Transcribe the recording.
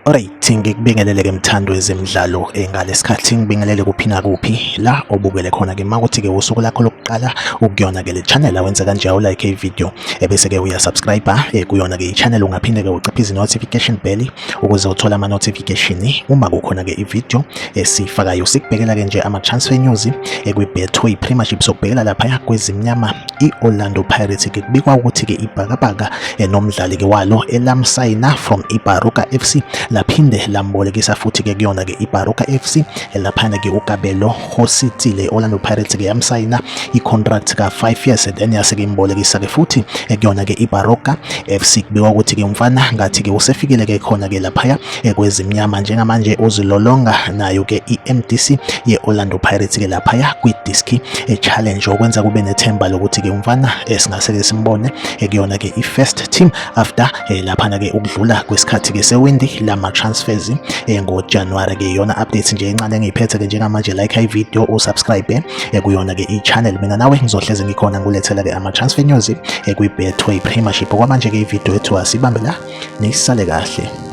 Alright, ngikubingelele-ke mthando wezemidlalo ngalesikhathi ngibingelele kuphi nakuphi la obukele khona-ke makuthi-ke usuku lakho lokuqala ukuyona-ke le channel awenze kanje awulike ivideo bese-ke uyasubscribe kuyona-ke i-channel, ungaphinde-ke uciphe izi-notification bell ukuze uthole ama-notification uma kukhona-ke ivideo esifakayo. Sikubhekela-ke nje ama-transfer news kwi-Betway Premiership, sokubhekela laphaya kwezimnyama i-Orlando Pirates-ke kubikwa ukuthi-ke ibhakabhaka nomdlali-ke walo elamsayina from iBaroka FC laphinde lambolekisa futhi-ke kuyona-ke iBaroka FC laphana-ke uKabelo Hositile Orlando Pirates-ke yamsayina i-contract ka-5 years then yase-ke imbolekisa-ke futhi kuyona-ke iBaroka FC. Kubikwa ukuthi-ke umfana ngathi-ke usefikile-ke khona-ke laphaya kwezimnyama njengamanje uzilolonga nayo-ke i-MDC ye-Orlando Pirates-ke laphaya kwi-Diski challenge, okwenza kube nethemba lokuthi-ke umfana singase-ke simbone kuyona-ke i-first team after laphana-ke ukudlula kwesikhathi-ke sewindi lama-transfers ngoJanuwari-ke. Iyona update nje encane engiyiphethe-ke njengamanje. Like ivideo, usubscribe kuyona-ke i-channel. Mina nawe ngizohleze ngikhona ngulethela-ke ama-transfer news kwi-Betway Premiership. Okwamanje-ke ivideo yethu asibambe la, nisale kahle.